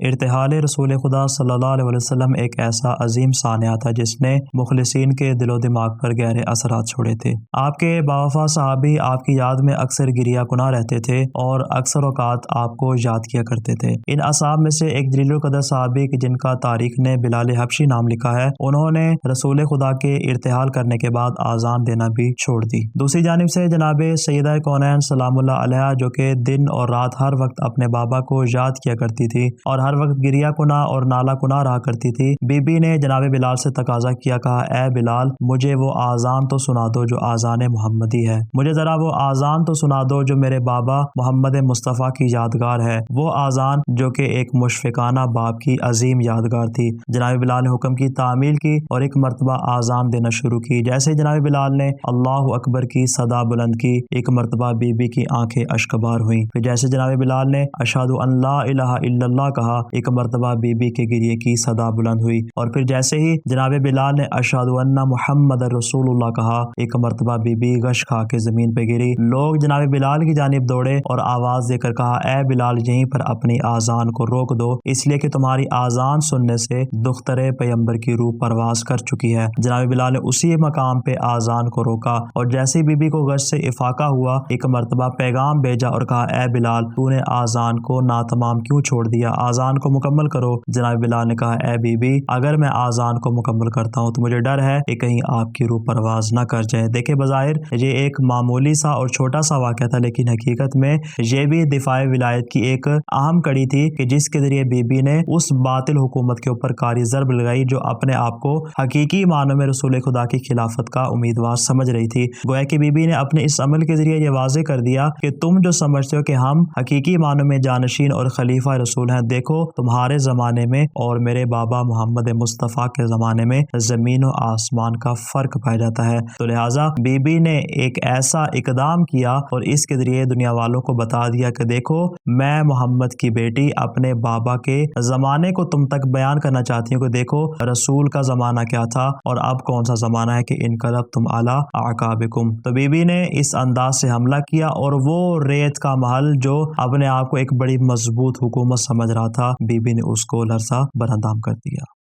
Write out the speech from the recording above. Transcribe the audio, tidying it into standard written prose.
ارتحال رسول خدا صلی اللہ علیہ وسلم ایک ایسا عظیم سانحہ تھا جس نے مخلصین کے دل و دماغ پر گہرے اثرات چھوڑے تھے۔ آپ کے باوفا صحابی آپ کی یاد میں اکثر گریہ کناں رہتے تھے اور اکثر اوقات آپ کو یاد کیا کرتے تھے۔ ان اصحاب میں سے ایک جلیل القدر صحابی جن کا تاریخ نے بلال حبشی نام لکھا ہے، انہوں نے رسول خدا کے ارتحال کرنے کے بعد آذان دینا بھی چھوڑ دی۔ دوسری جانب سے جناب سیدہ کونین سلام اللہ علیہا، جو کہ دن اور رات ہر وقت اپنے بابا کو یاد کیا کرتی تھی اور ہر وقت گریہ کناں اور نالہ کناں رہا کرتی تھی، بی بی نے جناب بلال سے تقاضا کیا، کہا اے بلال، مجھے وہ آذان تو سنا دو جو آذان محمدی ہے، مجھے ذرا وہ آذان تو سنا دو جو میرے بابا محمد مصطفیٰ کی یادگار ہے، وہ آذان جو کہ ایک مشفقانہ باپ کی عظیم یادگار تھی۔ جناب بلال نے حکم کی تعمیل کی اور ایک مرتبہ آذان دینا شروع کی۔ جیسے جناب بلال نے اللہ اکبر کی صدا بلند کی، ایک مرتبہ بی بی کی آنکھیں اشکبار ہوئیں۔ پھر جیسے جناب بلال نے اشہد ان لا الہ الا اللہ کہا، ایک مرتبہ بی بی کے گریے کی صدا بلند ہوئی، اور پھر جیسے ہی جناب بلال نے اشہد ان محمد رسول اللہ کہا، ایک مرتبہ بی بی غش کھا کے زمین پہ گری۔ لوگ جناب بلال کی جانب دوڑے اور آواز دے کر کہا اے بلال، یہیں پر اپنی آذان کو روک دو، اس لیے کہ تمہاری آذان سننے سے دختر پیغمبر کی روح پرواز کر چکی ہے۔ جناب بلال نے اسی مقام پہ آذان کو روکا اور جیسے بی بی کو غش سے افاقہ ہوا، ایک مرتبہ پیغام بھیجا اور کہا اے بلال، تو نے آذان کو ناتمام کیوں چھوڑ دیا، آذان کو مکمل کرو۔ جناب بلال نے کہا اے بی بی، اگر میں آذان کو مکمل کرتا ہوں تو مجھے ڈر ہے کہ کہیں آپ کی روح پرواز نہ کر جائے۔ دیکھیں بظاہر یہ ایک معمولی سا اور چھوٹا سا واقعہ تھا، لیکن حقیقت میں یہ بھی دفاع ولایت کی ایک اہم کڑی تھی کہ جس کے ذریعے بی بی نے اس باطل حکومت کے اوپر کاری ضرب لگائی جو اپنے آپ کو حقیقی معنوں میں رسول خدا کی خلافت کا امیدوار سمجھ رہی تھی۔ گویا کہ بی بی نے اپنے اس عمل کے ذریعے یہ واضح کر دیا کہ تم جو سمجھتے ہو کہ ہم حقیقی معنوں میں جانشین اور خلیفہ رسول ہیں، دیکھو تمہارے زمانے میں اور میرے بابا محمد مصطفیٰ کے زمانے میں زمین و آسمان کا فرق پایا جاتا ہے۔ تو لہٰذا بی بی نے ایک ایسا اقدام کیا اور اس کے ذریعے دنیا والوں کو بتا دیا کہ دیکھو میں محمد کی بیٹی اپنے بابا کے زمانے کو تم تک بیان کرنا چاہتی ہوں کہ دیکھو رسول کا زمانہ کیا تھا اور اب کون سا زمانہ ہے کہ انقلبتم علی اعقابکم۔ تو بی بی نے اس انداز سے حملہ کیا اور وہ ریت کا محل جو اپنے آپ کو ایک بڑی مضبوط حکومت سمجھ رہا تھا، بی بی نے اس کو لرزہ براندام کر دیا۔